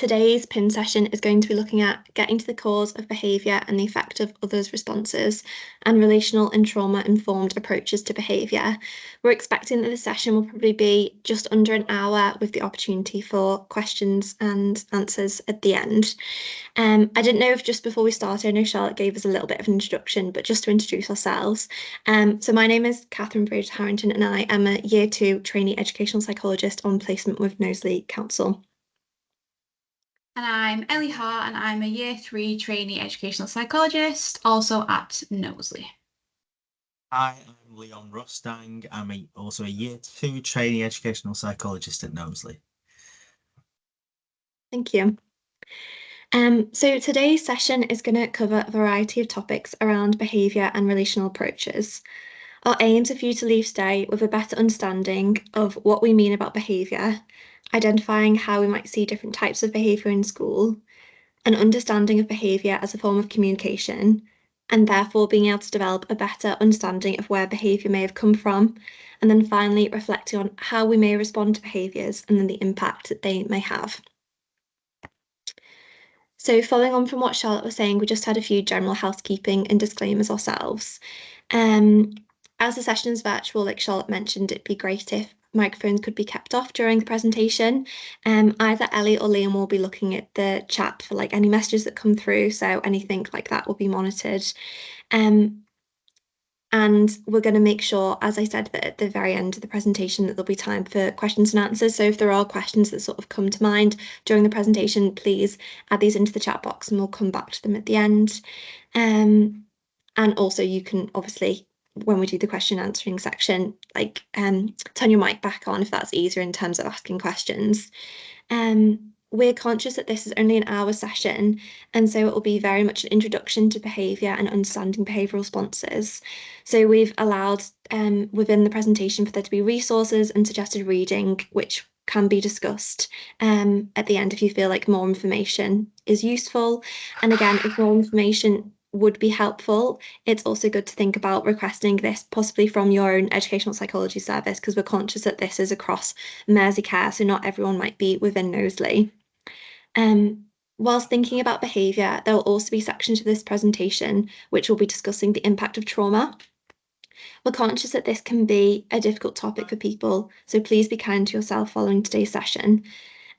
Today's PIN session is going to be looking at getting to the cause of behaviour and the effect of others' responses and relational and trauma-informed approaches to behaviour. We're expecting that the session will probably be just under an hour with the opportunity for questions and answers at the end. I didn't know if just before we started, I know Charlotte gave us a little bit of an introduction, but just to introduce ourselves. So my name is Catherine Bridge-Harrington and I am a Year 2 trainee educational psychologist on placement with Knowsley Council. And I'm Ellie Hart, and I'm a Year 3 trainee educational psychologist, also at Knowsley. Hi, I'm Leon Rustang. I'm also a Year 2 trainee educational psychologist at Knowsley. Thank you. So today's session is going to cover a variety of topics around behaviour and relational approaches. Our aims are for you to leave today with a better understanding of what we mean about behaviour, identifying how we might see different types of behaviour in school, an understanding of behaviour as a form of communication, and therefore being able to develop a better understanding of where behaviour may have come from, and then finally reflecting on how we may respond to behaviours and then the impact that they may have. So following on from what Charlotte was saying, we just had a few general housekeeping and disclaimers ourselves. As the session is virtual, like Charlotte mentioned, it'd be great if microphones could be kept off during the presentation. Either Ellie or Liam will be looking at the chat for like any messages that come through, so anything like that will be monitored. And we're going to make sure, as I said, that at the very end of the presentation that there'll be time for questions and answers. So if there are questions that sort of come to mind during the presentation, please add these into the chat box and we'll come back to them at the end. And also you can obviously, when we do the question answering section, like turn your mic back on if that's easier in terms of asking questions. We're conscious that this is only an hour session, and so it will be very much an introduction to behaviour and understanding behavioural responses. So we've allowed within the presentation for there to be resources and suggested reading, which can be discussed at the end if you feel like more information is useful. And again, if more information would be helpful, it's also good to think about requesting this possibly from your own educational psychology service, because we're conscious that this is across Merseycare, so not everyone might be within Knowsley. Whilst thinking about behaviour, there will also be sections of this presentation which will be discussing the impact of trauma. We're conscious that this can be a difficult topic for people, so please be kind to yourself following today's session.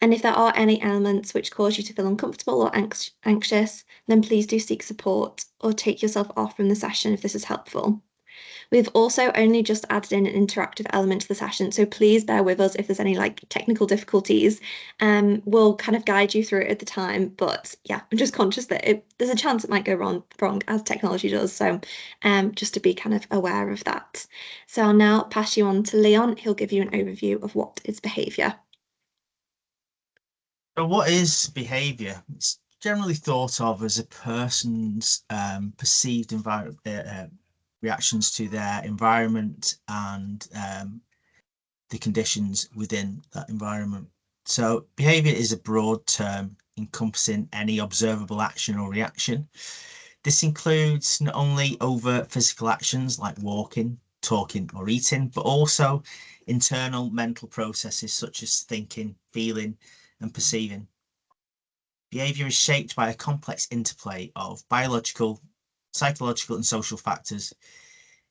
And if there are any elements which cause you to feel uncomfortable or anxious, then please do seek support or take yourself off from the session if this is helpful. We've also only just added in an interactive element to the session, so please bear with us if there's any like technical difficulties. We'll kind of guide you through it at the time, but yeah, I'm just conscious that there's a chance it might go wrong as technology does, so just to be kind of aware of that. So I'll now pass you on to Leon. He'll give you an overview of what is behaviour. So what is behaviour? It's generally thought of as a person's perceived reactions to their environment and the conditions within that environment. So behaviour is a broad term encompassing any observable action or reaction. This includes not only overt physical actions like walking, talking or eating, but also internal mental processes such as thinking, feeling and perceiving. Behaviour is shaped by a complex interplay of biological, psychological and social factors.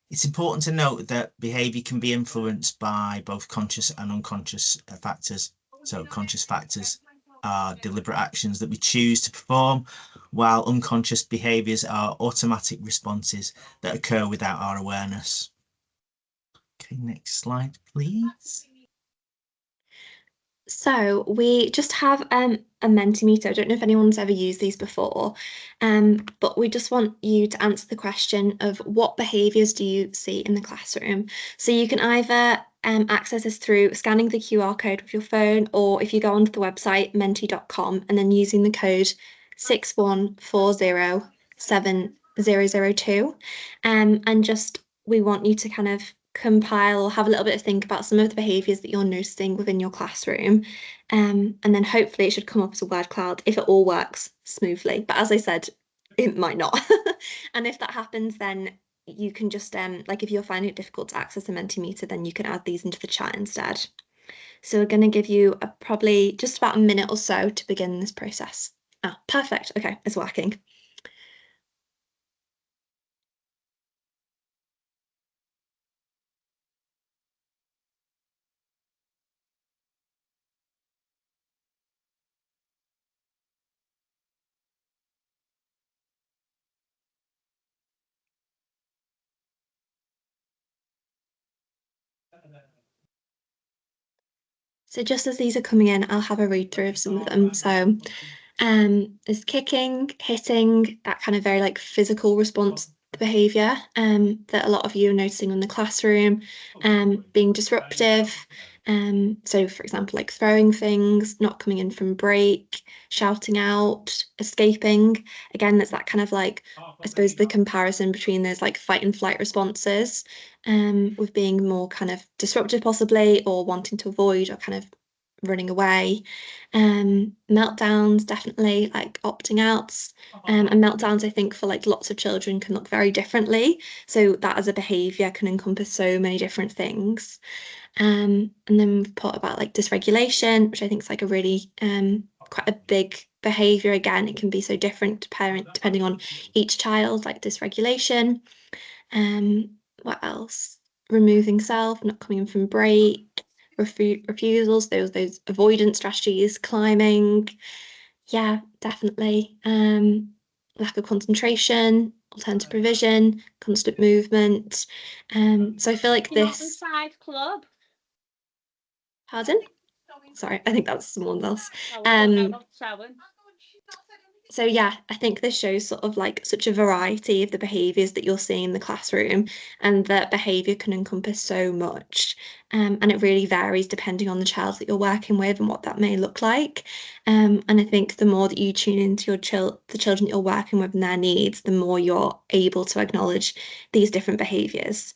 It's important to note that behaviour can be influenced by both conscious and unconscious factors. So conscious factors are deliberate actions that we choose to perform, while unconscious behaviours are automatic responses that occur without our awareness. Okay, next slide, please. So we just have a Mentimeter. I don't know if anyone's ever used these before, but we just want you to answer the question of what behaviours do you see in the classroom? So you can either access this through scanning the QR code with your phone, or if you go onto the website menti.com and then using the code 61407002, and just we want you to kind of compile or have a little bit of think about some of the behaviours that you're noticing within your classroom. And then hopefully it should come up as a word cloud if it all works smoothly. But as I said, it might not. And if that happens, then you can just, like if you're finding it difficult to access the Mentimeter, then you can add these into the chat instead. So we're going to give you probably just about a minute or so to begin this process. Ah, perfect. Okay, it's working. So just as these are coming in, I'll have a read through of some of them. So there's kicking, hitting, that kind of very like physical response behavior that a lot of you are noticing in the classroom, being disruptive. So for example, like throwing things, not coming in from break, shouting out, escaping. Again, there's that kind of like, I suppose the comparison between those like fight and flight responses, with being more kind of disruptive possibly, or wanting to avoid or kind of running away. Meltdowns, definitely like opting outs. And meltdowns, I think, for like lots of children can look very differently. So that as a behaviour can encompass so many different things. And then we've put about like dysregulation, which I think is like a really quite a big behaviour. Again, it can be so different depending on each child, like dysregulation. What else? Removing self, not coming in from break, refusals, those avoidance strategies, climbing. Yeah, definitely. Lack of concentration, alternative provision, constant movement. So I feel like this. Side club. Pardon? Sorry, I think that's someone else. Seven. So yeah, I think this shows sort of like such a variety of the behaviours that you're seeing in the classroom, and that behaviour can encompass so much. And it really varies depending on the child that you're working with and what that may look like. And I think the more that you tune into the children that you're working with and their needs, the more you're able to acknowledge these different behaviours.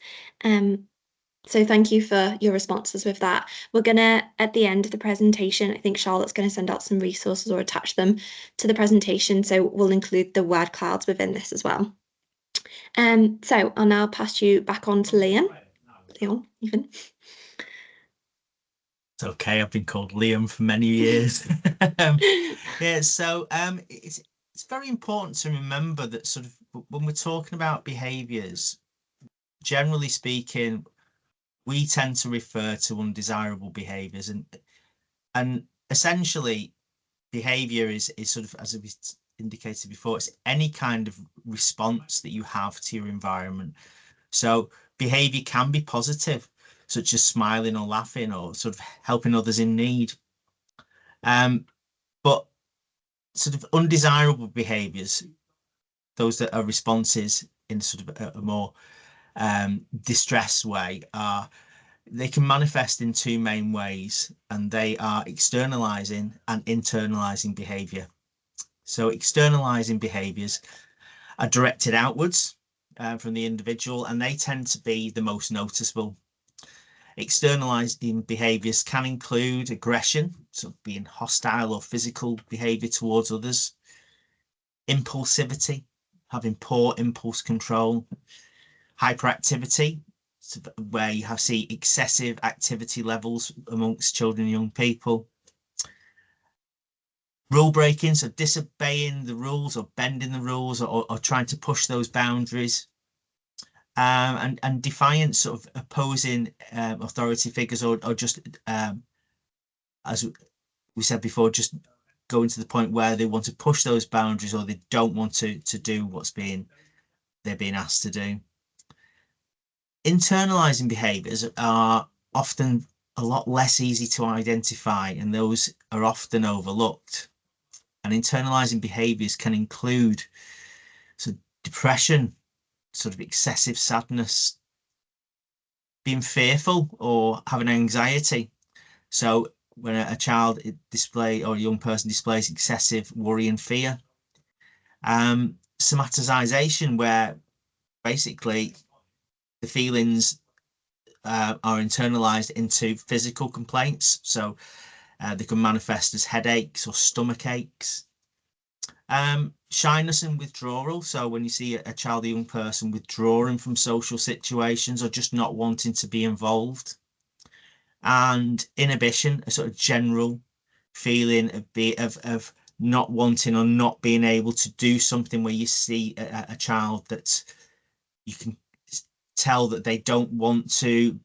So thank you for your responses with that. We're gonna, at the end of the presentation, I think Charlotte's gonna send out some resources or attach them to the presentation. So we'll include the word clouds within this as well. So I'll now pass you back on to Liam. Leon, even. It's okay. I've been called Liam for many years. Yeah, so it's very important to remember that sort of when we're talking about behaviours, generally speaking, we tend to refer to undesirable behaviours, and essentially behaviour is sort of, as we indicated before, it's any kind of response that you have to your environment. So behaviour can be positive, such as smiling or laughing or sort of helping others in need. But sort of undesirable behaviours, those that are responses in sort of a more distress way, they can manifest in two main ways, and they are externalizing and internalizing behavior. So externalizing behaviors are directed outwards from the individual, and they tend to be the most noticeable. Externalizing behaviors can include aggression, so being hostile or physical behavior towards others, impulsivity, having poor impulse control, hyperactivity, so where you see excessive activity levels amongst children and young people, rule breaking, so disobeying the rules or bending the rules, or trying to push those boundaries, and defiance, sort of opposing authority figures, or just as we said before, just going to the point where they want to push those boundaries, or they don't want to do what's they're being asked to do. Internalizing behaviors are often a lot less easy to identify, and those are often overlooked. And internalizing behaviors can include sort of depression, sort of excessive sadness, being fearful or having anxiety. So when a child or a young person displays excessive worry and fear. Somatization, where basically the feelings are internalized into physical complaints. So they can manifest as headaches or stomach aches. Shyness and withdrawal. So when you see a child or young person withdrawing from social situations or just not wanting to be involved. and inhibition, a sort of general feeling of not wanting or not being able to do something, where you see a child that you can tell that they don't want to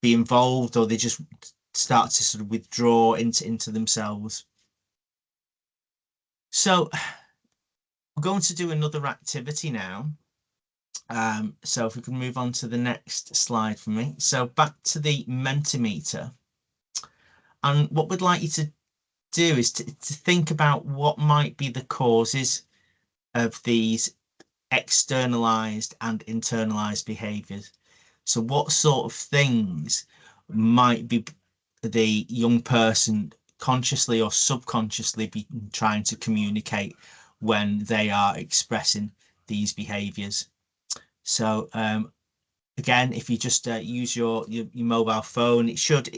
be involved, or they just start to sort of withdraw into themselves. So we're going to do another activity now. So if we can move on to the next slide for me. So back to the Mentimeter. And what we'd like you to do is to think about what might be the causes of these externalized and internalized behaviors. So what sort of things might be the young person consciously or subconsciously be trying to communicate when they are expressing these behaviors? So again, if you just use your mobile phone, it should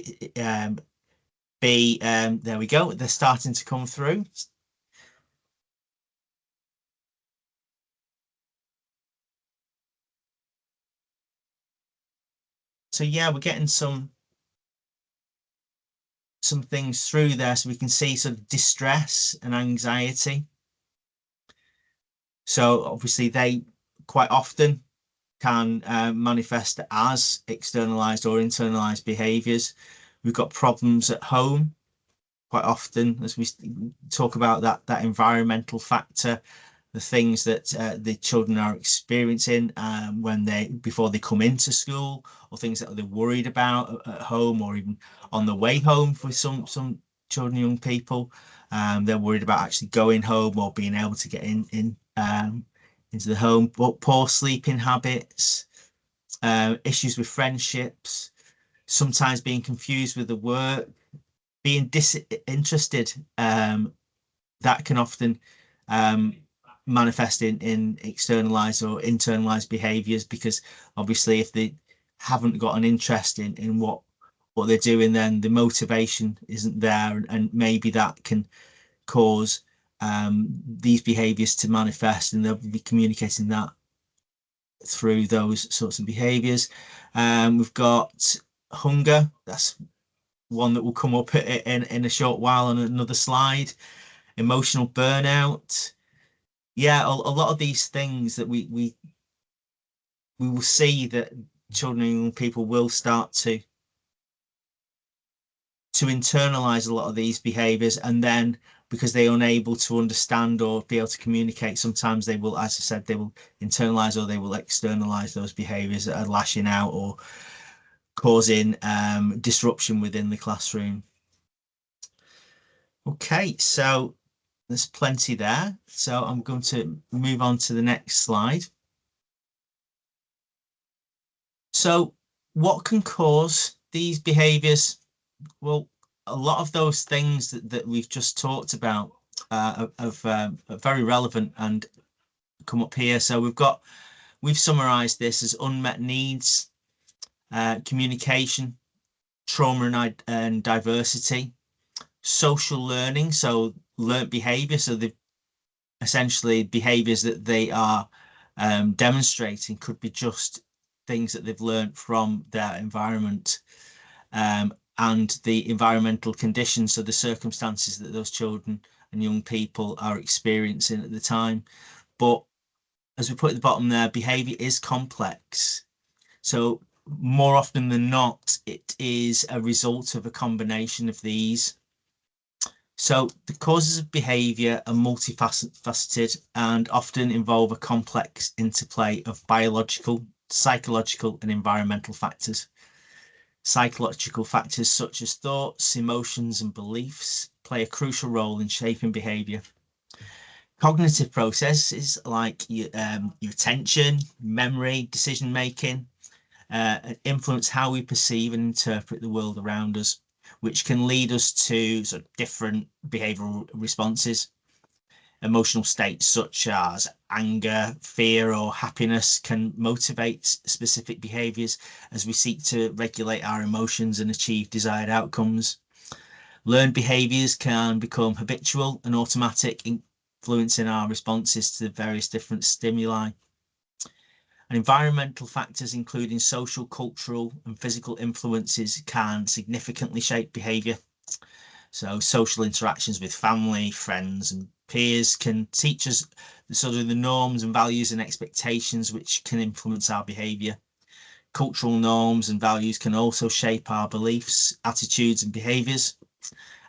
be, there we go, they're starting to come through. So yeah, we're getting some things through there, so we can see sort of distress and anxiety. So obviously they quite often can manifest as externalized or internalized behaviors. We've got problems at home quite often, as we talk about that environmental factor, the things that the children are experiencing before they come into school, or things that they're worried about at home, or even on the way home for some children, young people. They're worried about actually going home or being able to get into the home. But poor sleeping habits, issues with friendships, sometimes being confused with the work, being disinterested. That can often manifest in externalized or internalized behaviors, because obviously if they haven't got an interest in what they're doing, then the motivation isn't there, and maybe that can cause these behaviors to manifest, and they'll be communicating that through those sorts of behaviors. We've got hunger. That's one that will come up in a short while on another slide. Emotional burnout. Yeah, a lot of these things that we will see that children and young people will start to internalize a lot of these behaviors, and then because they're unable to understand or be able to communicate, sometimes they will, as I said, they will internalize or they will externalize those behaviors that are lashing out or causing disruption within the classroom. Okay, so there's plenty there. So I'm going to move on to the next slide. So what can cause these behaviors? Well, a lot of those things that we've just talked about are very relevant and come up here. So we've summarized this as unmet needs, communication, trauma and diversity, social learning, so learnt behavior, so the essentially behaviors that they are demonstrating could be just things that they've learned from their environment, and the environmental conditions, so the circumstances that those children and young people are experiencing at the time. But as we put at the bottom there, behavior is complex. So more often than not, it is a result of a combination of these. So the causes of behavior are multifaceted and often involve a complex interplay of biological, psychological, and environmental factors. Psychological factors such as thoughts, emotions, and beliefs play a crucial role in shaping behavior. Cognitive processes like your attention, memory, decision making, influence how we perceive and interpret the world around us, which can lead us to sort of different behavioral responses. Emotional states such as anger, fear, or happiness can motivate specific behaviors as we seek to regulate our emotions and achieve desired outcomes. Learned behaviors can become habitual and automatic, influencing our responses to various different stimuli. And environmental factors, including social, cultural, and physical influences, can significantly shape behaviour. So social interactions with family, friends, and peers can teach us the norms and values and expectations which can influence our behaviour. Cultural norms and values can also shape our beliefs, attitudes, and behaviours.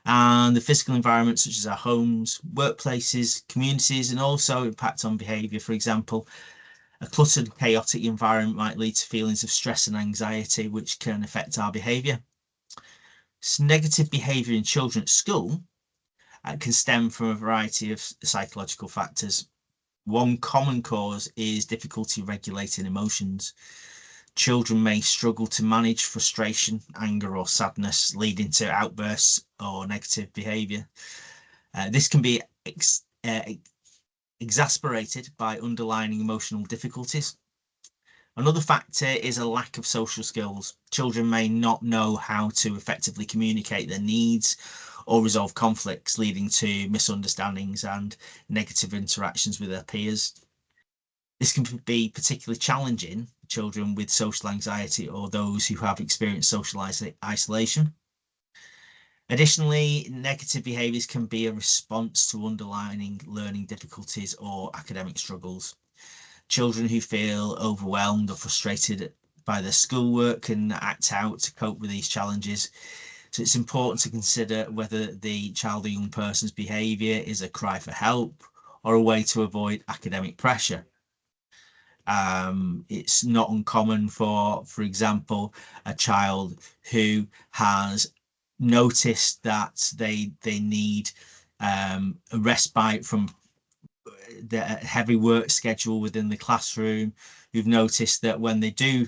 And the physical environment, such as our homes, workplaces, communities, and also impact on behaviour. For example, a cluttered, chaotic environment might lead to feelings of stress and anxiety, which can affect our behaviour. Negative behaviour in children at school can stem from a variety of psychological factors. One common cause is difficulty regulating emotions. Children may struggle to manage frustration, anger, or sadness, leading to outbursts or negative behaviour. This can be exasperated by underlying emotional difficulties. Another factor is a lack of social skills. Children may not know how to effectively communicate their needs or resolve conflicts, leading to misunderstandings and negative interactions with their peers. This can be particularly challenging for children with social anxiety or those who have experienced social isolation. Additionally, negative behaviours can be a response to underlying learning difficulties or academic struggles. Children who feel overwhelmed or frustrated by their schoolwork can act out to cope with these challenges. So it's important to consider whether the child or young person's behaviour is a cry for help or a way to avoid academic pressure. It's not uncommon for example, a child who has noticed that they need a respite from the heavy work schedule within the classroom, who've noticed that when they do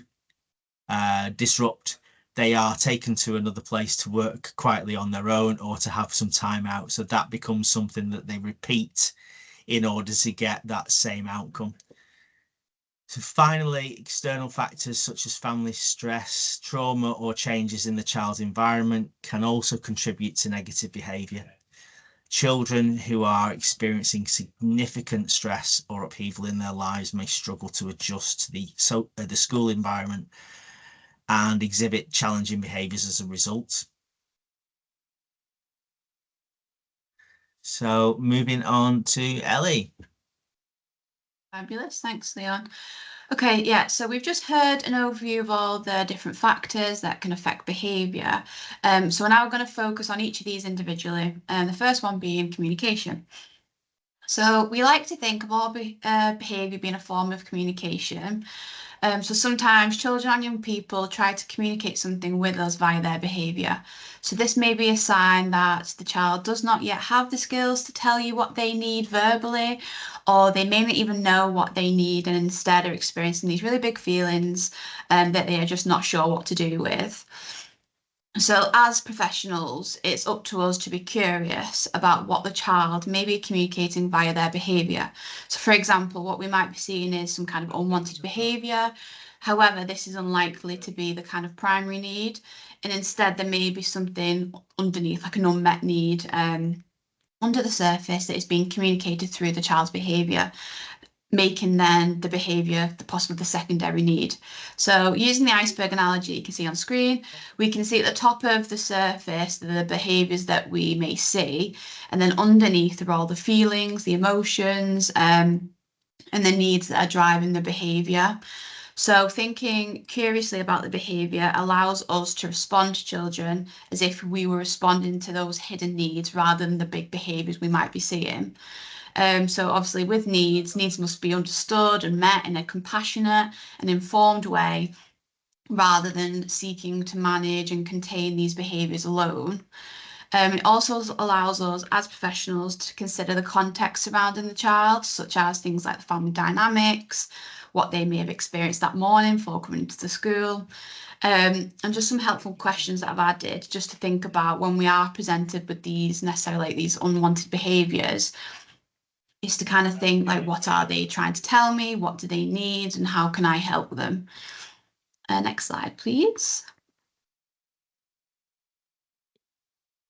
disrupt, they are taken to another place to work quietly on their own or to have some time out. So that becomes something that they repeat in order to get that same outcome. So finally, external factors such as family stress, trauma, or changes in the child's environment can also contribute to negative behaviour. Children who are experiencing significant stress or upheaval in their lives may struggle to adjust to the school environment and exhibit challenging behaviours as a result. So moving on to Ellie. Fabulous, thanks, Leon. Okay, yeah, so we've just heard an overview of all the different factors that can affect behaviour. So we're now going to focus on each of these individually, and the first one being communication. So we like to think of all behaviour being a form of communication. So sometimes children and young people try to communicate something with us via their behaviour. So this may be a sign that the child does not yet have the skills to tell you what they need verbally, or they may not even know what they need and instead are experiencing these really big feelings that they are just not sure what to do with. So as professionals, it's up to us to be curious about what the child may be communicating via their behaviour. So for example, what we might be seeing is some kind of unwanted behaviour. However, this is unlikely to be the kind of primary need. And instead, there may be something underneath, like an unmet need under the surface that is being communicated through the child's behaviour, making then the behaviour possibly the secondary need. So using the iceberg analogy you can see on screen, we can see at the top of the surface the behaviours that we may see, and then underneath are all the feelings, the emotions, and the needs that are driving the behaviour. So thinking curiously about the behaviour allows us to respond to children as if we were responding to those hidden needs rather than the big behaviours we might be seeing. So obviously with needs must be understood and met in a compassionate and informed way rather than seeking to manage and contain these behaviours alone. It also allows us as professionals to consider the context surrounding the child, such as things like the family dynamics, what they may have experienced that morning before coming into the school, and just some helpful questions that I've added just to think about when we are presented with these necessarily like these unwanted behaviours, is to kind of think like, what are they trying to tell me? What do they need? And how can I help them? Next slide, please.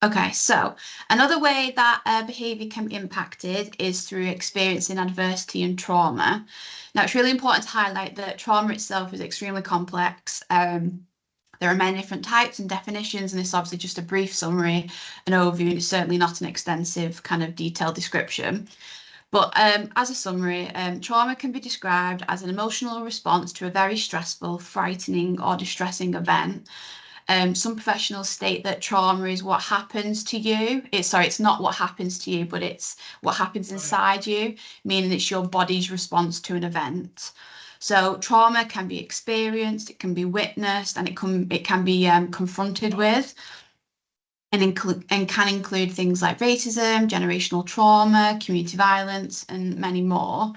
Okay, so another way that behaviour can be impacted is through experiencing adversity and trauma. Now, it's really important to highlight that trauma itself is extremely complex. There are many different types and definitions, and this is obviously just a brief summary, an overview, and it's certainly not an extensive kind of detailed description. But as a summary, trauma can be described as an emotional response to a very stressful, frightening, or distressing event. Some professionals state that trauma is what happens to you. It's not what happens to you, but it's what happens inside you, meaning it's your body's response to an event. So trauma can be experienced, it can be witnessed, and it can be confronted with, and can include things like racism, generational trauma, community violence, and many more.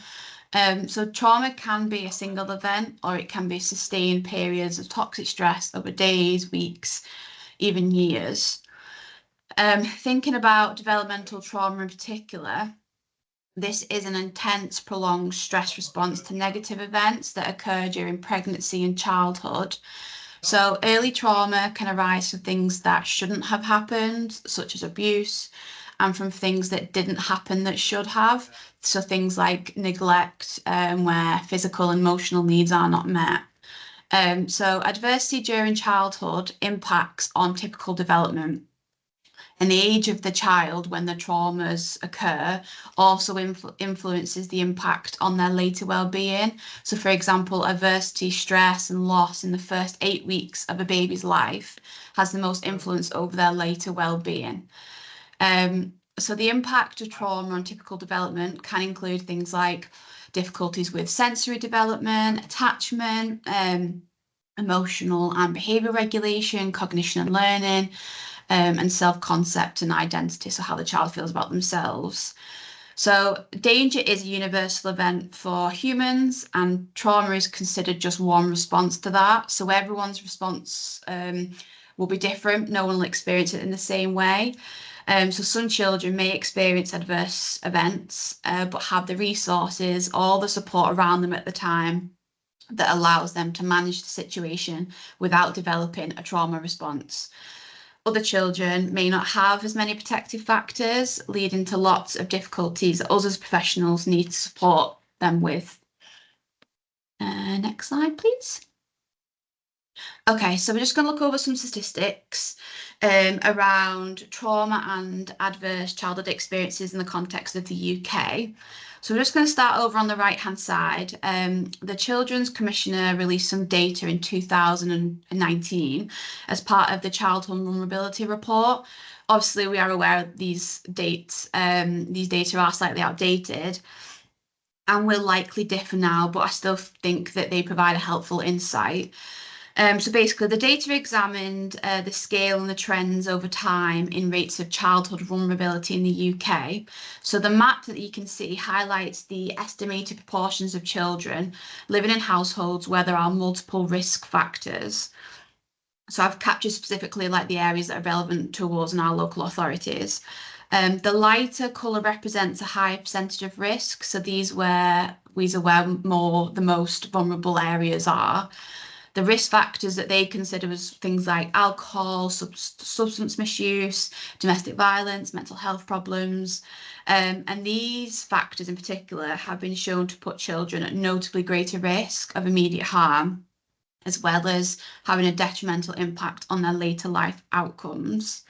So trauma can be a single event, or it can be sustained periods of toxic stress over days, weeks, even years. Thinking about developmental trauma in particular, this is an intense, prolonged stress response to negative events that occur during pregnancy and childhood. So early trauma can arise from things that shouldn't have happened, such as abuse, and from things that didn't happen that should have. So things like neglect, where physical and emotional needs are not met. So adversity during childhood impacts on typical development. And the age of the child when the traumas occur also influences the impact on their later well-being. So, for example, adversity, stress, and loss in the first 8 weeks of a baby's life has the most influence over their later well-being. So the impact of trauma on typical development can include things like difficulties with sensory development, attachment, emotional and behaviour regulation, cognition and learning, and self-concept and identity, so how the child feels about themselves. So danger is a universal event for humans, and trauma is considered just one response to that. So everyone's response will be different. No one will experience it in the same way. So some children may experience adverse events, but have the resources, all the support around them at the time that allows them to manage the situation without developing a trauma response. Other children may not have as many protective factors, leading to lots of difficulties that us as professionals need to support them with. Next slide, please. Okay, so we're just going to look over some statistics around trauma and adverse childhood experiences in the context of the UK. So we're just going to start over on the right-hand side. The Children's Commissioner released some data in 2019 as part of the Childhood Vulnerability Report. Obviously, we are aware of these dates. These data are slightly outdated and will likely differ now, but I still think that they provide a helpful insight. So basically, the data examined the scale and the trends over time in rates of childhood vulnerability in the UK. So the map that you can see highlights the estimated proportions of children living in households where there are multiple risk factors. So I've captured specifically like the areas that are relevant to us and our local authorities. The lighter colour represents a higher percentage of risk. So these are where the most vulnerable areas are. The risk factors that they consider was things like alcohol, substance misuse, domestic violence, mental health problems. And these factors in particular have been shown to put children at notably greater risk of immediate harm, as well as having a detrimental impact on their later life outcomes.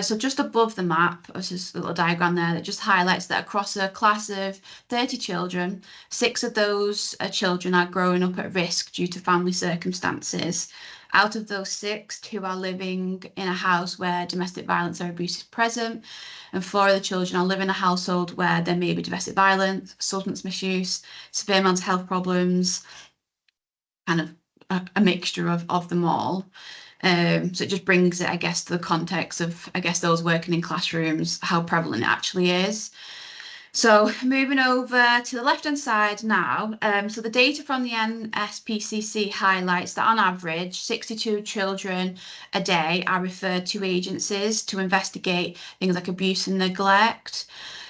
So just above the map, there's just a little diagram there that just highlights that across a class of 30 children, 6 of those children are growing up at risk due to family circumstances. Out of those 6, 2 are living in a house where domestic violence or abuse is present, and 4 of the children are living in a household where there may be domestic violence, substance misuse, severe mental health problems, kind of a mixture of them all. So it just brings it, I guess, to the context of, I guess, those working in classrooms, how prevalent it actually is. So moving over to the left-hand side now, so the data from the NSPCC highlights that on average, 62 children a day are referred to agencies to investigate things like abuse and neglect.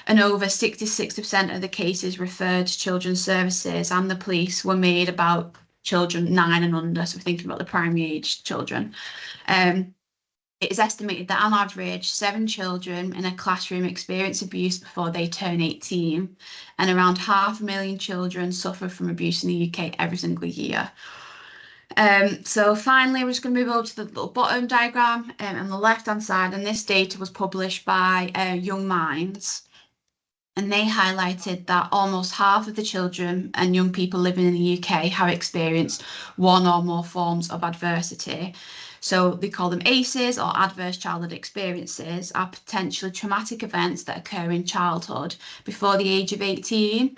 And over 66% of the cases referred to children's services and the police were made about children 9 and under, so we're thinking about the primary age children. It is estimated that on average, 7 children in a classroom experience abuse before they turn 18, and around 500,000 children suffer from abuse in the UK every single year. So finally, we're just going to move over to the little bottom diagram on the left-hand side, and this data was published by Young Minds. And they highlighted that almost half of the children and young people living in the UK have experienced one or more forms of adversity. So they call them ACEs, or adverse childhood experiences, are potentially traumatic events that occur in childhood before the age of 18.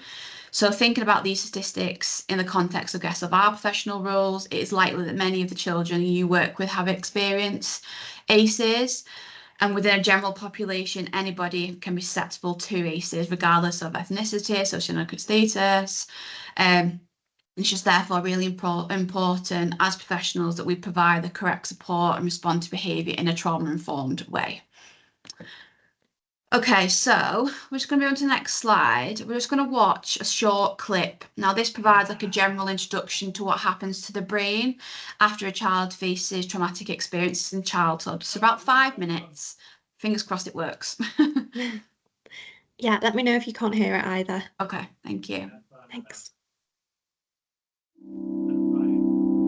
So thinking about these statistics in the context, I guess, of our professional roles, it is likely that many of the children you work with have experienced ACEs. And within a general population, anybody can be susceptible to ACEs, regardless of ethnicity, socioeconomic status. It's just therefore really important as professionals that we provide the correct support and respond to behaviour in a trauma-informed way. Okay, so we're just going to move on to the next slide. We're just going to watch a short clip. Now, this provides like a general introduction to what happens to the brain after a child faces traumatic experiences in childhood. So about 5 minutes. Fingers crossed it works. Yeah, let me know if you can't hear it either. Okay, thank you. Thanks.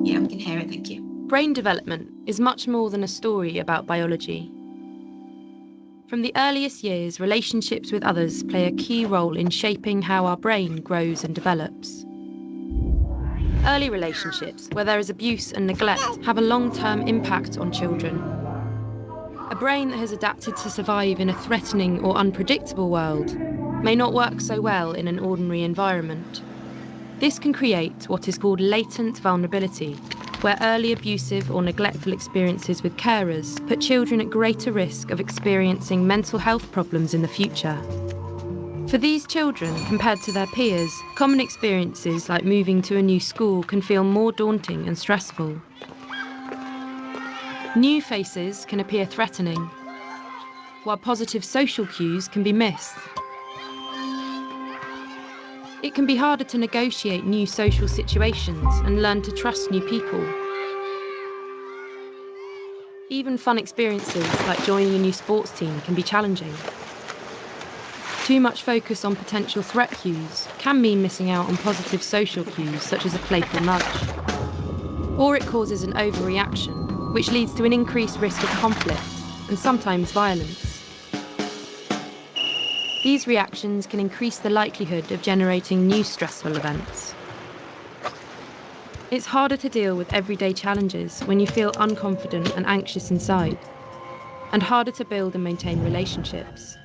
Yeah, we can hear it, thank you. Brain development is much more than a story about biology. From the earliest years, relationships with others play a key role in shaping how our brain grows and develops. Early relationships, where there is abuse and neglect, have a long-term impact on children. A brain that has adapted to survive in a threatening or unpredictable world may not work so well in an ordinary environment. This can create what is called latent vulnerability, where early abusive or neglectful experiences with carers put children at greater risk of experiencing mental health problems in the future. For these children, compared to their peers, common experiences like moving to a new school can feel more daunting and stressful. New faces can appear threatening, while positive social cues can be missed. It can be harder to negotiate new social situations and learn to trust new people. Even fun experiences like joining a new sports team can be challenging. Too much focus on potential threat cues can mean missing out on positive social cues such as a playful nudge. Or it causes an overreaction, which leads to an increased risk of conflict and sometimes violence. These reactions can increase the likelihood of generating new stressful events. It's harder to deal with everyday challenges when you feel unconfident and anxious inside, and harder to build and maintain relationships.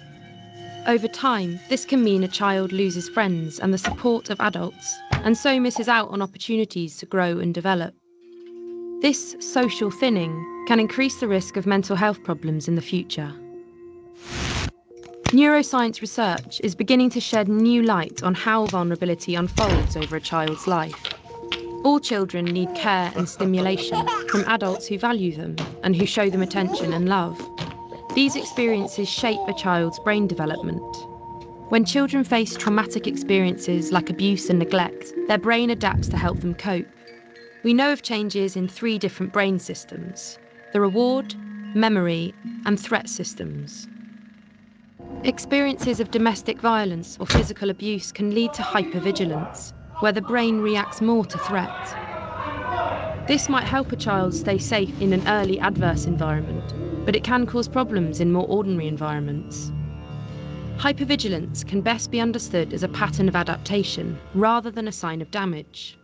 Over time, this can mean a child loses friends and the support of adults, and so misses out on opportunities to grow and develop. This social thinning can increase the risk of mental health problems in the future. Neuroscience research is beginning to shed new light on how vulnerability unfolds over a child's life. All children need care and stimulation from adults who value them and who show them attention and love. These experiences shape a child's brain development. When children face traumatic experiences like abuse and neglect, their brain adapts to help them cope. We know of changes in 3 different brain systems: the reward, memory, and threat systems. Experiences of domestic violence or physical abuse can lead to hypervigilance, where the brain reacts more to threat. This might help a child stay safe in an early adverse environment, but it can cause problems in more ordinary environments. Hypervigilance can best be understood as a pattern of adaptation rather than a sign of damage.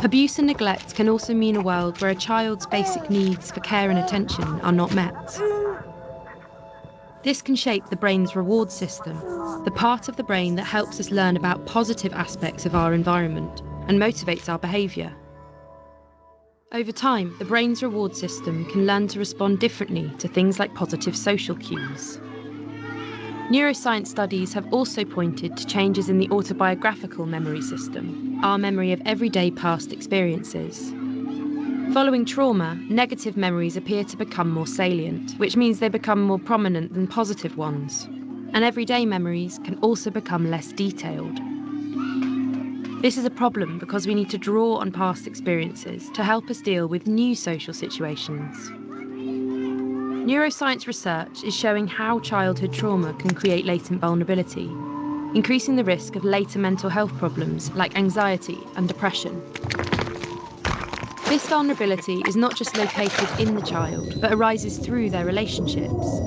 Abuse and neglect can also mean a world where a child's basic needs for care and attention are not met. This can shape the brain's reward system, the part of the brain that helps us learn about positive aspects of our environment and motivates our behaviour. Over time, the brain's reward system can learn to respond differently to things like positive social cues. Neuroscience studies have also pointed to changes in the autobiographical memory system, our memory of everyday past experiences. Following trauma, negative memories appear to become more salient, which means they become more prominent than positive ones. And everyday memories can also become less detailed. This is a problem because we need to draw on past experiences to help us deal with new social situations. Neuroscience research is showing how childhood trauma can create latent vulnerability, increasing the risk of later mental health problems like anxiety and depression. This vulnerability is not just located in the child, but arises through their relationships.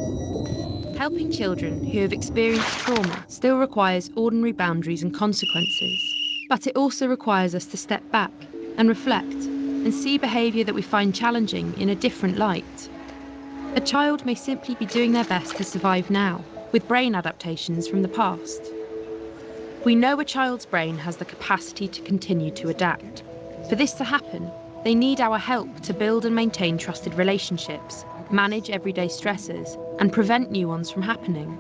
Helping children who have experienced trauma still requires ordinary boundaries and consequences, but it also requires us to step back and reflect and see behaviour that we find challenging in a different light. A child may simply be doing their best to survive now, with brain adaptations from the past. We know a child's brain has the capacity to continue to adapt. For this to happen, they need our help to build and maintain trusted relationships, manage everyday stresses, and prevent new ones from happening.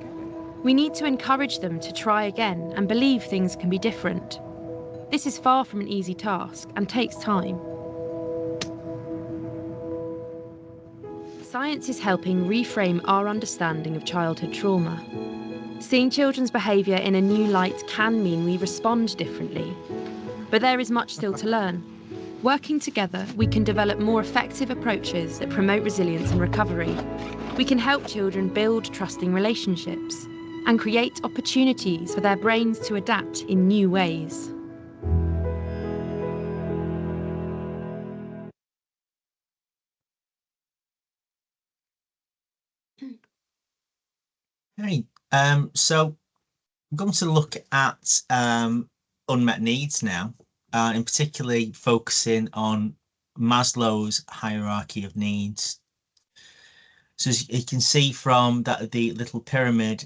We need to encourage them to try again and believe things can be different. This is far from an easy task and takes time. Science is helping reframe our understanding of childhood trauma. Seeing children's behaviour in a new light can mean we respond differently. But there is much still to learn. Working together, we can develop more effective approaches that promote resilience and recovery. We can help children build trusting relationships and create opportunities for their brains to adapt in new ways. Hey, so I'm going to look at unmet needs now, in particularly focusing on Maslow's hierarchy of needs. So as you can see from the little pyramid,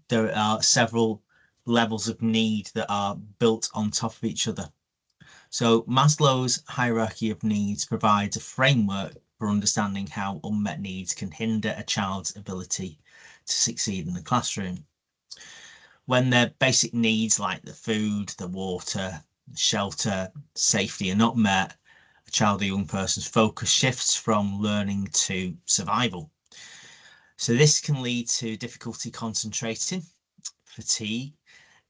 there are several levels of need that are built on top of each other. So Maslow's hierarchy of needs provides a framework for understanding how unmet needs can hinder a child's ability to succeed in the classroom. When their basic needs like the food, the water, shelter, safety are not met, a child or young person's focus shifts from learning to survival. So this can lead to difficulty concentrating, fatigue,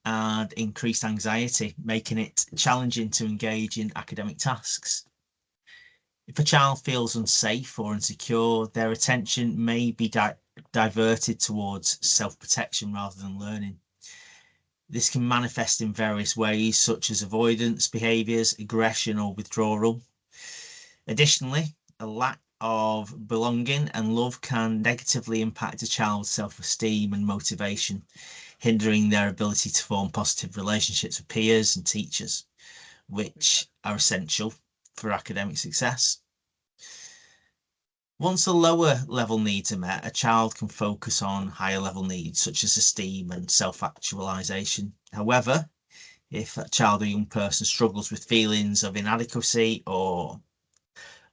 and increased anxiety, making it challenging to engage in academic tasks. If a child feels unsafe or insecure, their attention may be diverted towards self-protection rather than learning. This can manifest in various ways, such as avoidance behaviours, aggression, or withdrawal. Additionally, a lack of belonging and love can negatively impact a child's self-esteem and motivation, hindering their ability to form positive relationships with peers and teachers, which are essential for academic success. Once the lower level needs are met, a child can focus on higher level needs such as esteem and self-actualization. However, if a child or young person struggles with feelings of inadequacy or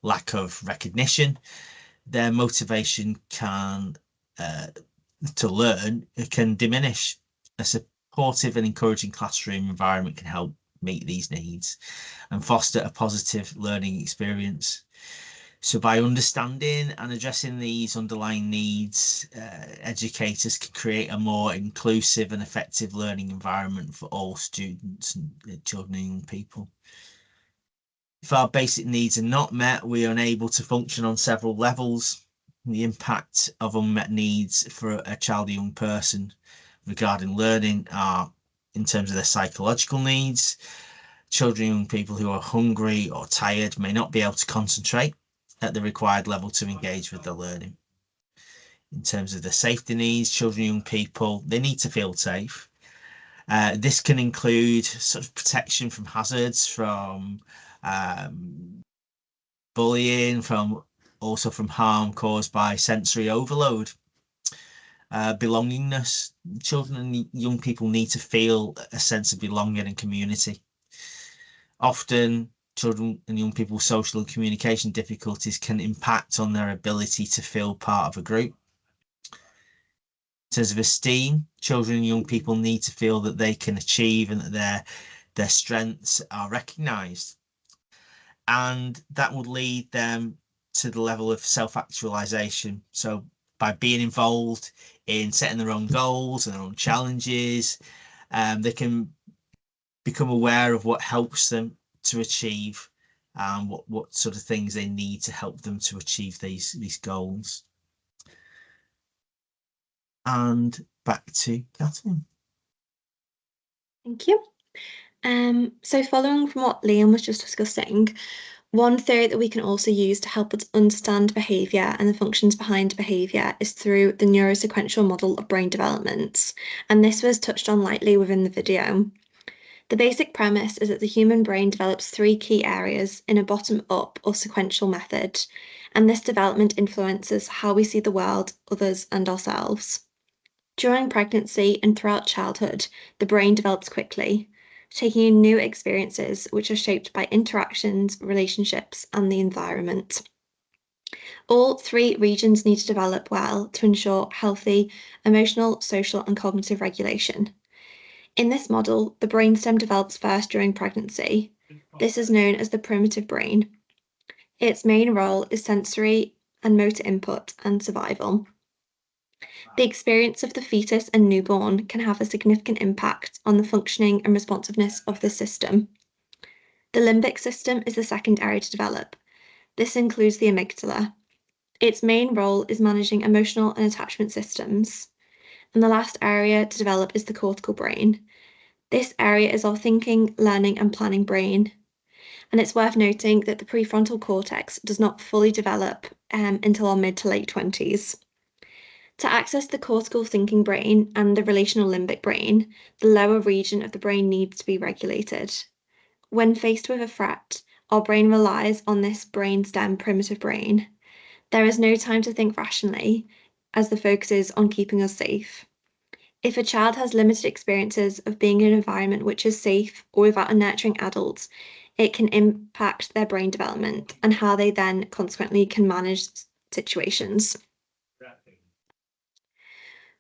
lack of recognition, their motivation to learn can diminish. A supportive and encouraging classroom environment can help meet these needs and foster a positive learning experience. So by understanding and addressing these underlying needs, educators can create a more inclusive and effective learning environment for all students and children and young people. If our basic needs are not met, we are unable to function on several levels. The impact of unmet needs for a child or young person regarding learning are in terms of their psychological needs. Children and young people who are hungry or tired may not be able to concentrate at the required level to engage with the learning. In terms of the safety needs, children and young people, they need to feel safe. This can include sort of protection from hazards, from bullying, also from harm caused by sensory overload. Belongingness, children and young people need to feel a sense of belonging and community. Often, children and young people's social and communication difficulties can impact on their ability to feel part of a group. In terms of esteem, children and young people need to feel that they can achieve and that their strengths are recognised. And that would lead them to the level of self-actualization. So by being involved in setting their own goals and their own challenges, they can become aware of what helps them to achieve and what sort of things they need to help them to achieve these goals. And back to Catherine. Thank you. So following from what Liam was just discussing, one theory that we can also use to help us understand behaviour and the functions behind behaviour is through the neurosequential model of brain development, and this was touched on lightly within the video. The basic premise is that the human brain develops three key areas in a bottom-up or sequential method, and this development influences how we see the world, others, and ourselves. During pregnancy and throughout childhood, the brain develops quickly, taking in new experiences which are shaped by interactions, relationships, and the environment. All three regions need to develop well to ensure healthy emotional, social, and cognitive regulation. In this model, the brainstem develops first during pregnancy. This is known as the primitive brain. Its main role is sensory and motor input and survival. The experience of the fetus and newborn can have a significant impact on the functioning and responsiveness of the system. The limbic system is the second area to develop. This includes the amygdala. Its main role is managing emotional and attachment systems. And the last area to develop is the cortical brain. This area is our thinking, learning, and planning brain. And it's worth noting that the prefrontal cortex does not fully develop until our mid to late 20s. To access the cortical thinking brain and the relational limbic brain, the lower region of the brain needs to be regulated. When faced with a threat, our brain relies on this brainstem primitive brain. There is no time to think rationally, as the focus is on keeping us safe. If a child has limited experiences of being in an environment which is safe or without a nurturing adult, it can impact their brain development and how they then consequently can manage situations.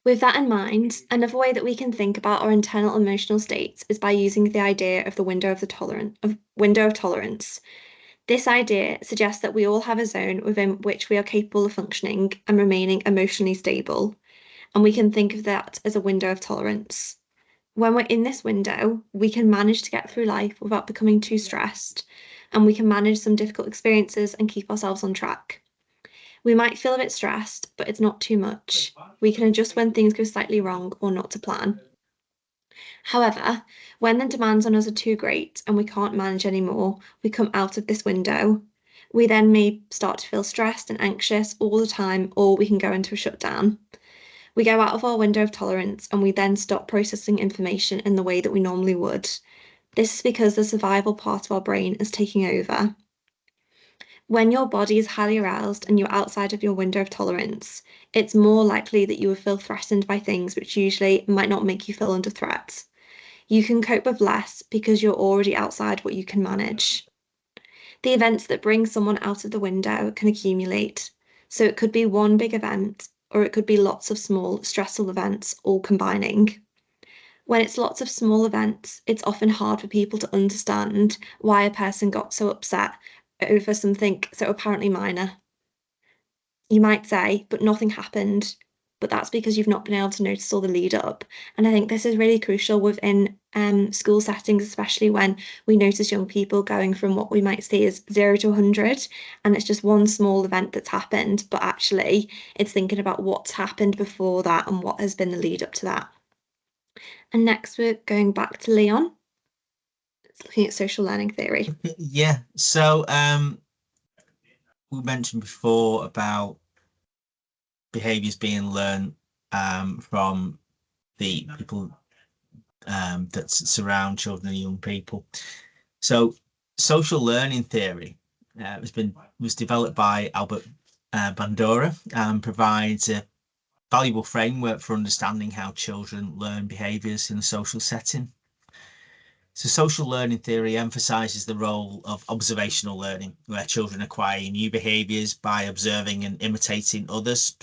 With that in mind, another way that we can think about our internal emotional states is by using the idea of the window of tolerance. This idea suggests that we all have a zone within which we are capable of functioning and remaining emotionally stable, and we can think of that as a window of tolerance. When we're in this window, we can manage to get through life without becoming too stressed, and we can manage some difficult experiences and keep ourselves on track. We might feel a bit stressed, but it's not too much. We can adjust when things go slightly wrong or not to plan. However, when the demands on us are too great and we can't manage anymore, we come out of this window. We then may start to feel stressed and anxious all the time, or we can go into a shutdown. We go out of our window of tolerance and we then stop processing information in the way that we normally would. This is because the survival part of our brain is taking over. When your body is highly aroused and you're outside of your window of tolerance, it's more likely that you will feel threatened by things which usually might not make you feel under threat. You can cope with less because you're already outside what you can manage. The events that bring someone out of the window can accumulate. So it could be one big event, or it could be lots of small stressful events all combining. When it's lots of small events, it's often hard for people to understand why a person got so upset over something so apparently minor. You might say, but nothing happened. But that's because you've not been able to notice all the lead up. And I think this is really crucial within school settings, especially when we notice young people going from what we might see as 0 to 100, and it's just one small event that's happened, but actually it's thinking about what's happened before that and what has been the lead up to that. And next we're going back to Leon. It's looking at social learning theory. Yeah, so we mentioned before about behaviours being learned from the people that surround children and young people. So social learning theory was developed by Albert Bandura and provides a valuable framework for understanding how children learn behaviours in a social setting. So social learning theory emphasises the role of observational learning, where children acquire new behaviours by observing and imitating others,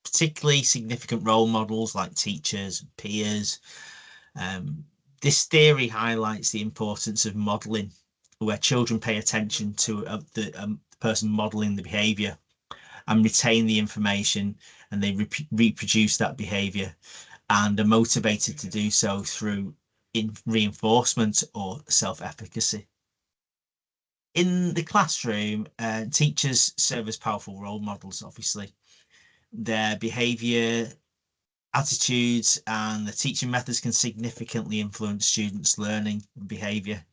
particularly significant role models like teachers and peers. This theory highlights the importance of modelling, where children pay attention to the person modelling the behaviour and retain the information, and they reproduce that behaviour and are motivated to do so through in reinforcement or self-efficacy. In the classroom, teachers serve as powerful role models, obviously. Their behaviour, attitudes and the teaching methods can significantly influence students' learning and behaviour.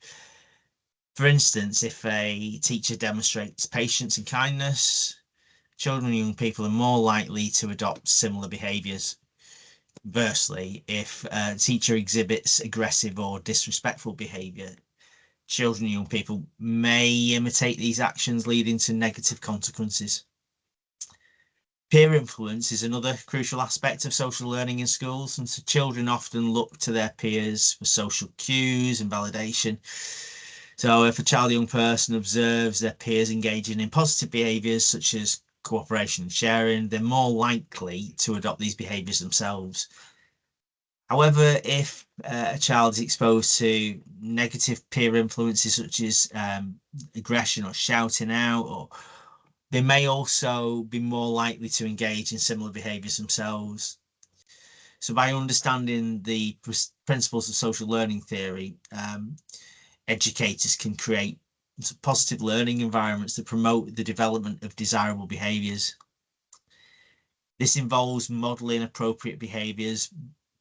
For instance, if a teacher demonstrates patience and kindness, children and young people are more likely to adopt similar behaviours. Conversely, if a teacher exhibits aggressive or disrespectful behaviour, children and young people may imitate these actions, leading to negative consequences. Peer influence is another crucial aspect of social learning in schools, and so children often look to their peers for social cues and validation. So if a child or young person observes their peers engaging in positive behaviours such as cooperation and sharing, they're more likely to adopt these behaviours themselves. However, if a child is exposed to negative peer influences such as aggression or shouting out, or they may also be more likely to engage in similar behaviours themselves. So by understanding the principles of social learning theory, educators can create positive learning environments that promote the development of desirable behaviours. This involves modelling appropriate behaviours,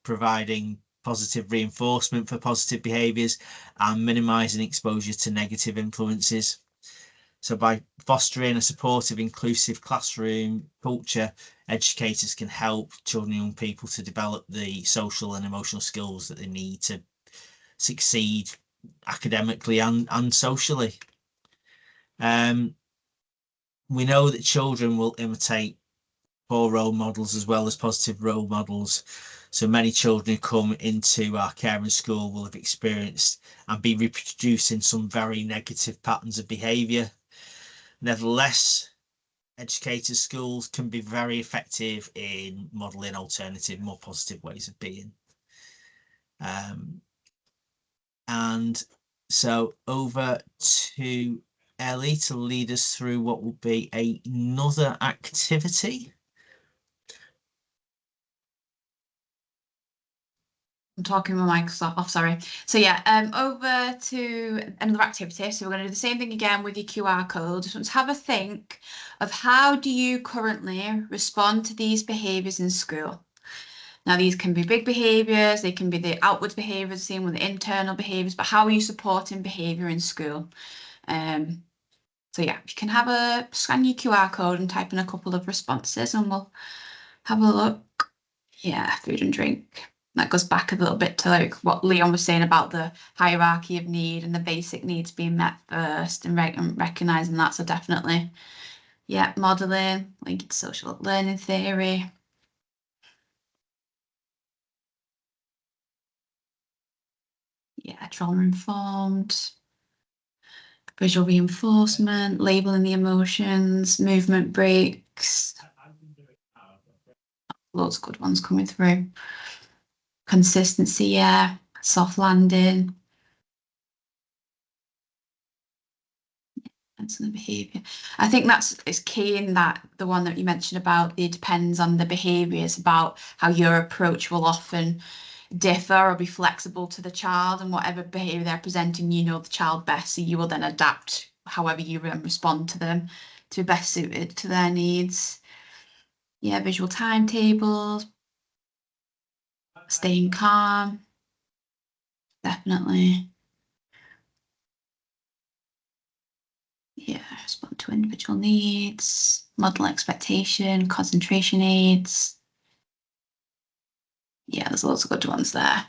providing positive reinforcement for positive behaviours, and minimising exposure to negative influences. So by fostering a supportive, inclusive classroom culture, educators can help children and young people to develop the social and emotional skills that they need to succeed academically and socially. We know that children will imitate poor role models as well as positive role models. So many children who come into our care and school will have experienced and be reproducing some very negative patterns of behaviour. Nevertheless, educators' schools can be very effective in modelling alternative, more positive ways of being. And so over to Ellie to lead us through what will be another activity. I'm talking my mic off, sorry. So yeah, over to another activity. So we're going to do the same thing again with your QR code. Just want to have a think of how do you currently respond to these behaviours in school? Now, these can be big behaviours, they can be the outward behaviours, same with the internal behaviours, but how are you supporting behaviour in school? So yeah, you can have a scan your QR code and type in a couple of responses and we'll have a look. Yeah, food and drink. That goes back a little bit to like what Leon was saying about the hierarchy of need and the basic needs being met first and recognizing that. So definitely, yeah, modeling, linked to social learning theory. Yeah, trauma informed, visual reinforcement, labeling the emotions, movement breaks. Loads of good ones coming through. Consistency, yeah, soft landing. And the behaviour. I think it's key in that the one that you mentioned about it depends on the behaviour. It's about how your approach will often differ or be flexible to the child and whatever behaviour they're presenting, you know the child best, so you will then adapt however you respond to them to be best suited to their needs. Yeah, visual timetables, staying calm, definitely. Yeah, respond to individual needs, model expectation, concentration aids. Yeah, there's lots of good ones there,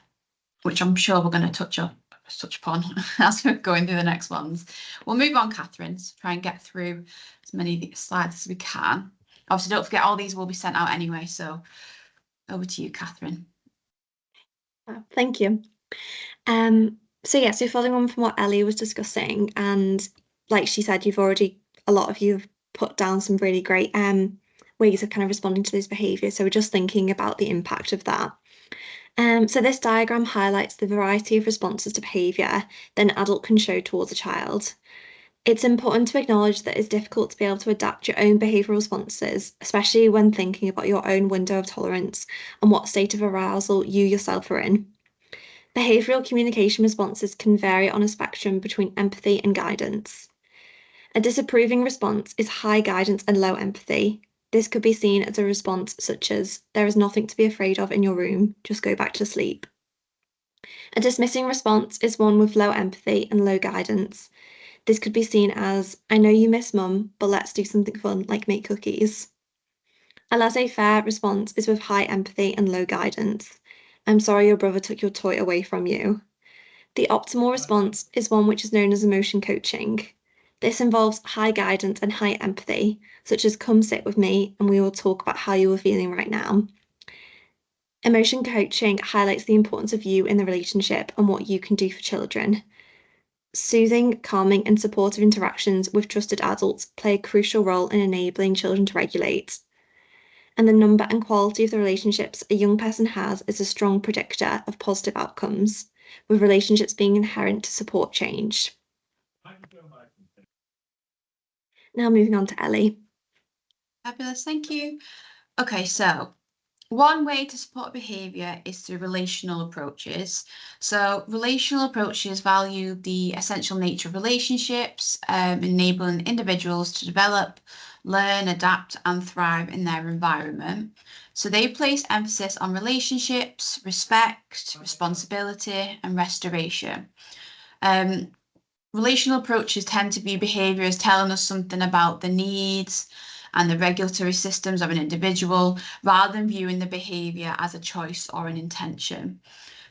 which I'm sure we're going to touch upon as we're going through the next ones. We'll move on, Catherine, to try and get through as many of these slides as we can. Obviously, don't forget all these will be sent out anyway, so over to you, Catherine. Thank you. So following on from what Ellie was discussing, and like she said, a lot of you have put down some really great ways of kind of responding to those behaviours. So we're just thinking about the impact of that. So this diagram highlights the variety of responses to behaviour that an adult can show towards a child. It's important to acknowledge that it's difficult to be able to adapt your own behavioural responses, especially when thinking about your own window of tolerance and what state of arousal you yourself are in. Behavioural communication responses can vary on a spectrum between empathy and guidance. A disapproving response is high guidance and low empathy. This could be seen as a response such as, there is nothing to be afraid of in your room, just go back to sleep. A dismissing response is one with low empathy and low guidance. This could be seen as, I know you miss mum, but let's do something fun like make cookies. A laissez-faire response is with high empathy and low guidance. I'm sorry your brother took your toy away from you. The optimal response is one which is known as emotion coaching. This involves high guidance and high empathy, such as come sit with me and we will talk about how you are feeling right now. Emotion coaching highlights the importance of you in the relationship and what you can do for children. Soothing, calming, and supportive interactions with trusted adults play a crucial role in enabling children to regulate. And the number and quality of the relationships a young person has is a strong predictor of positive outcomes, with relationships being inherent to support change. Now moving on to Ellie. Fabulous, thank you. Okay, so one way to support behaviour is through relational approaches. So relational approaches value the essential nature of relationships, enabling individuals to develop, learn, adapt and thrive in their environment. So they place emphasis on relationships, respect, responsibility and restoration. Relational approaches tend to view behaviour as telling us something about the needs and the regulatory systems of an individual, rather than viewing the behaviour as a choice or an intention.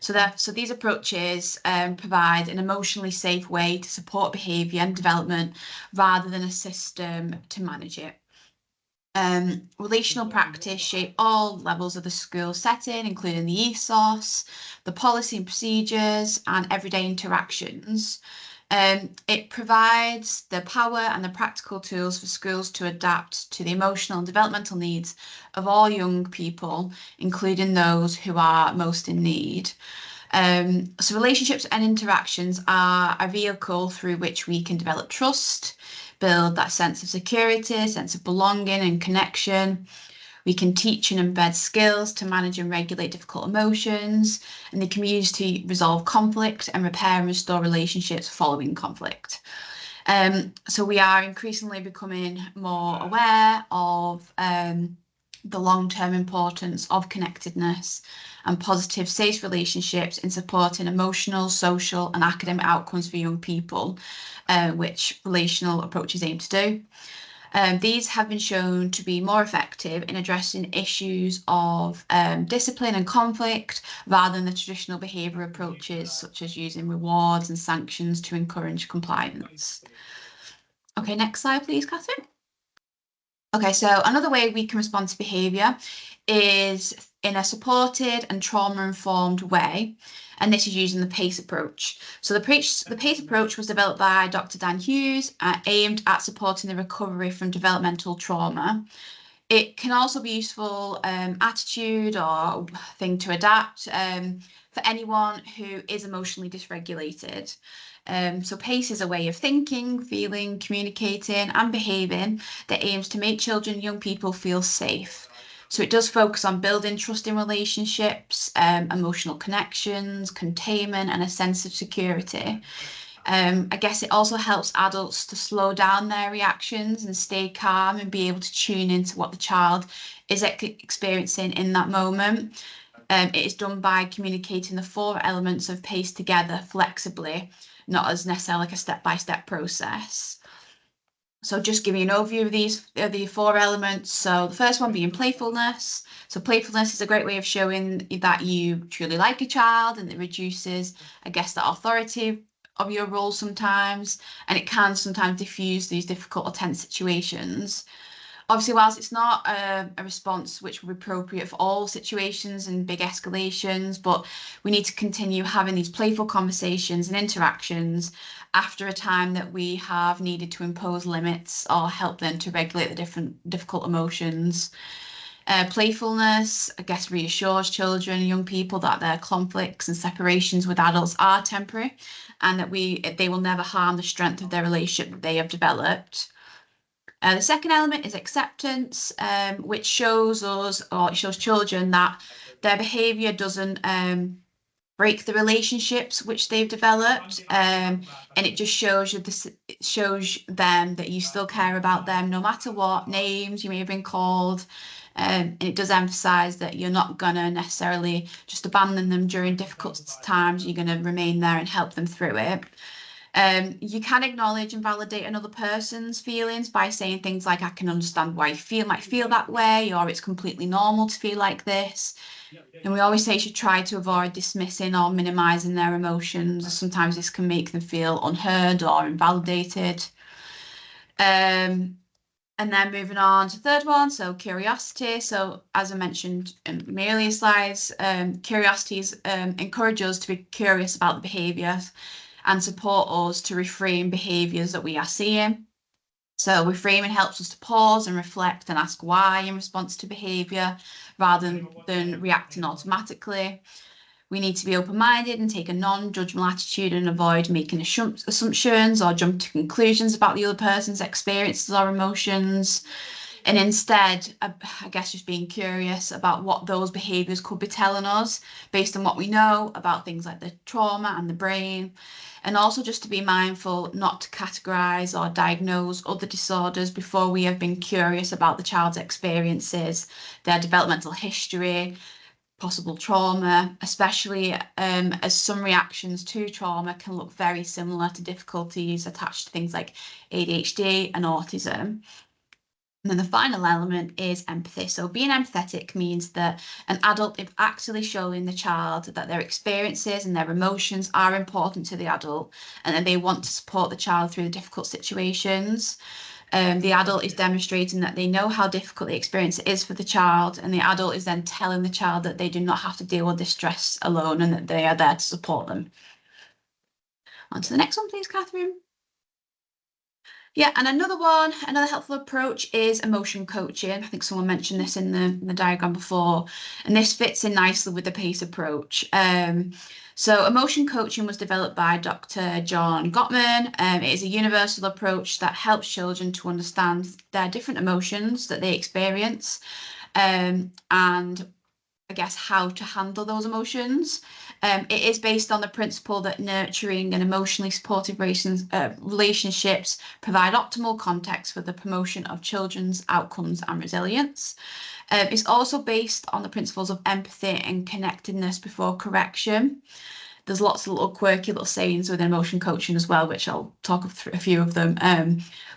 So these approaches provide an emotionally safe way to support behaviour and development, rather than a system to manage it. Relational practice shape all levels of the school setting, including the ethos, the policy and procedures, and everyday interactions. It provides the power and the practical tools for schools to adapt to the emotional and developmental needs of all young people, including those who are most in need. So relationships and interactions are a vehicle through which we can develop trust, build that sense of security, sense of belonging and connection. We can teach and embed skills to manage and regulate difficult emotions, and they can be used to resolve conflict and repair and restore relationships following conflict. So we are increasingly becoming more aware of the long-term importance of connectedness and positive, safe relationships in supporting emotional, social, and academic outcomes for young people, which relational approaches aim to do. These have been shown to be more effective in addressing issues of discipline and conflict, rather than the traditional behaviour approaches, such as using rewards and sanctions to encourage compliance. Okay, next slide, please, Catherine. Okay, so another way we can respond to behaviour is in a supported and trauma-informed way, and this is using the PACE approach. So the PACE approach was developed by Dr. Dan Hughes, aimed at supporting the recovery from developmental trauma. It can also be useful attitude or thing to adapt for anyone who is emotionally dysregulated. So PACE is a way of thinking, feeling, communicating and behaving that aims to make children and young people feel safe. So it does focus on building trusting relationships, emotional connections, containment and a sense of security. I guess it also helps adults to slow down their reactions and stay calm and be able to tune into what the child is experiencing in that moment. It is done by communicating the 4 elements of PACE together flexibly, not as necessarily like a step-by-step process. So just giving you an overview of the 4 elements. So the first one being playfulness. So playfulness is a great way of showing that you truly like a child, and it reduces, I guess, the authority of your role sometimes, and it can sometimes diffuse these difficult or tense situations. Obviously, whilst it's not a response which will be appropriate for all situations and big escalations, but we need to continue having these playful conversations and interactions after a time that we have needed to impose limits or help them to regulate the different difficult emotions. Playfulness, I guess, reassures children and young people that their conflicts and separations with adults are temporary, and that they will never harm the strength of their relationship that they have developed. The second element is acceptance, which shows us, or it shows children, that their behaviour doesn't break the relationships which they've developed, and it just shows you it shows them that you still care about them no matter what names you may have been called, and it does emphasize that you're not gonna necessarily just abandon them during difficult times. You're gonna remain there and help them through it. You can acknowledge and validate another person's feelings by saying things like, I can understand why you might feel that way, or it's completely normal to feel like this. And we always say you should try to avoid dismissing or minimizing their emotions. Sometimes this can make them feel unheard or invalidated. And then moving on to the third one, so curiosity. So as I mentioned in my earlier slides, curiosities encourage us to be curious about the behaviours and support us to reframe behaviours that we are seeing. So reframing helps us to pause and reflect and ask why in response to behaviour rather than reacting automatically. We need to be open-minded and take a non-judgmental attitude and avoid making assumptions or jump to conclusions about the other person's experiences or emotions. And instead, I guess just being curious about what those behaviours could be telling us based on what we know about things like the trauma and the brain. And also just to be mindful not to categorise or diagnose other disorders before we have been curious about the child's experiences, their developmental history, possible trauma, especially as some reactions to trauma can look very similar to difficulties attached to things like ADHD and autism. And then the final element is empathy. So being empathetic means that an adult is actually showing the child that their experiences and their emotions are important to the adult and that they want to support the child through the difficult situations. The adult is demonstrating that they know how difficult the experience is for the child, and the adult is then telling the child that they do not have to deal with this stress alone and that they are there to support them. On to the next one, please, Catherine. Yeah, and another helpful approach is emotion coaching. I think someone mentioned this in the diagram before, and this fits in nicely with the PACE approach. So emotion coaching was developed by Dr. John Gottman. It is a universal approach that helps children to understand their different emotions that they experience, and I guess how to handle those emotions. It is based on the principle that nurturing and emotionally supportive relationships provide optimal context for the promotion of children's outcomes and resilience. It's also based on the principles of empathy and connectedness before correction. There's lots of little quirky little sayings within emotion coaching as well, which I'll talk through a few of them.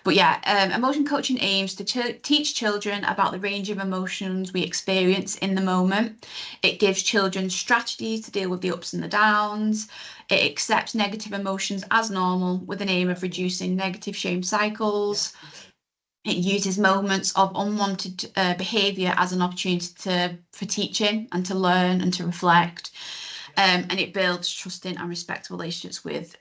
But yeah, emotion coaching aims to teach children about the range of emotions we experience in the moment. It gives children strategies to deal with the ups and the downs. It accepts negative emotions as normal with an aim of reducing negative shame cycles. It uses moments of unwanted behaviour as an opportunity for teaching and to learn and to reflect. And it builds trusting and respectful relationships with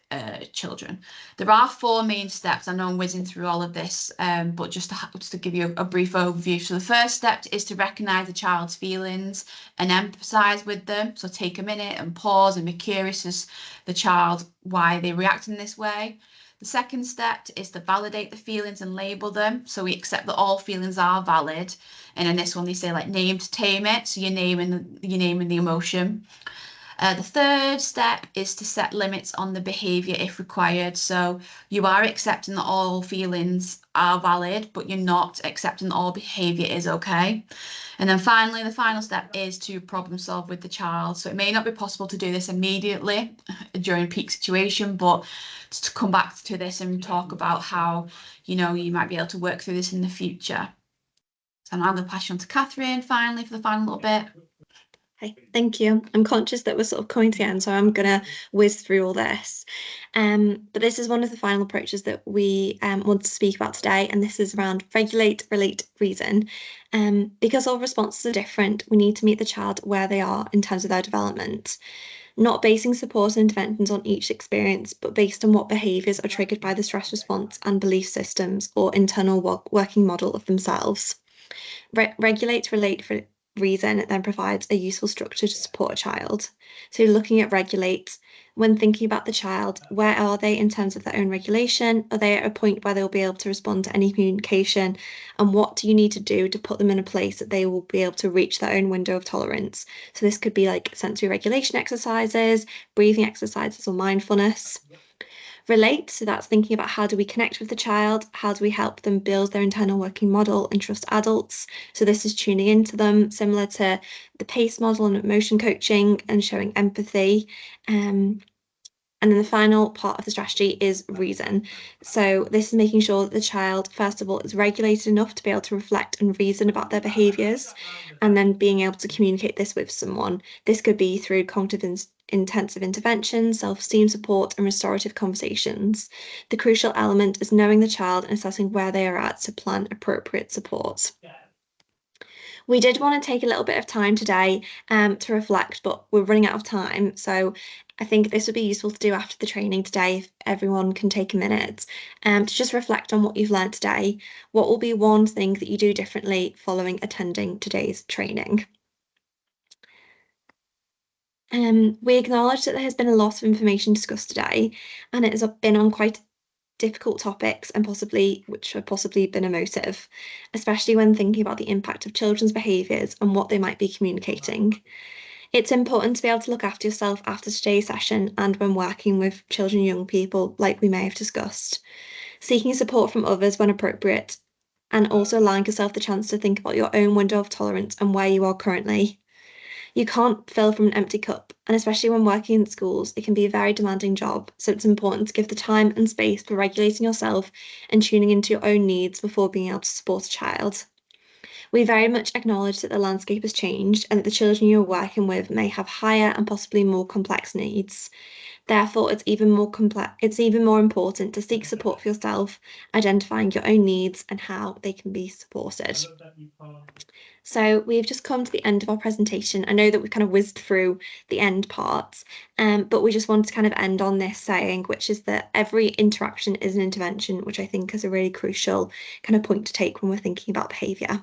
children. There are 4 main steps. I know I'm whizzing through all of this, but just to give you a brief overview. So the first step is to recognise the child's feelings and empathise with them. So take a minute and pause and be curious as the child why they react in this way. The second step is to validate the feelings and label them. So we accept that all feelings are valid. And in this one, they say like name to tame it. So you're naming the emotion. The third step is to set limits on the behaviour if required. So you are accepting that all feelings are valid, but you're not accepting that all behaviour is okay. And then finally, the final step is to problem solve with the child. So it may not be possible to do this immediately during a peak situation, but to come back to this and talk about how, you might be able to work through this in the future. So now I'm going to pass you on to Catherine finally for the final little bit. Okay, thank you. I'm conscious that we're sort of coming to the end, so I'm gonna whiz through all this. But this is one of the final approaches that we want to speak about today, and this is around regulate, relate, reason. Because all responses are different, we need to meet the child where they are in terms of their development, not basing support and interventions on each experience, but based on what behaviours are triggered by the stress response and belief systems or internal working model of themselves. Regulate, relate, reason then provides a useful structure to support a child. So looking at regulate, when thinking about the child, where are they in terms of their own regulation? Are they at a point where they'll be able to respond to any communication? And what do you need to do to put them in a place that they will be able to reach their own window of tolerance? So this could be like sensory regulation exercises, breathing exercises, or mindfulness. Relate, so that's thinking about how do we connect with the child, how do we help them build their internal working model and trust adults. So this is tuning into them, similar to the PACE model and emotion coaching, and showing empathy. And then the final part of the strategy is reason. So this is making sure that the child, first of all, is regulated enough to be able to reflect and reason about their behaviours, and then being able to communicate this with someone. This could be through cognitive intensive intervention, self-esteem support, and restorative conversations. The crucial element is knowing the child and assessing where they are at to plan appropriate support. We did want to take a little bit of time today to reflect, but we're running out of time. So I think this would be useful to do after the training today if everyone can take a minute to just reflect on what you've learned today. What will be one thing that you do differently following attending today's training? We acknowledge that there has been a lot of information discussed today, and it has been on quite difficult topics and which have possibly been emotive, especially when thinking about the impact of children's behaviours and what they might be communicating. It's important to be able to look after yourself after today's session and when working with children and young people, like we may have discussed. Seeking support from others when appropriate, and also allowing yourself the chance to think about your own window of tolerance and where you are currently. You can't fill from an empty cup, and especially when working in schools, it can be a very demanding job. So it's important to give the time and space for regulating yourself and tuning into your own needs before being able to support a child. We very much acknowledge that the landscape has changed and that the children you're working with may have higher and possibly more complex needs. Therefore, it's even more important to seek support for yourself, identifying your own needs and how they can be supported. So we've just come to the end of our presentation. I know that we've kind of whizzed through the end parts, but we just want to kind of end on this saying, which is that every interaction is an intervention, which I think is a really crucial kind of point to take when we're thinking about behaviour.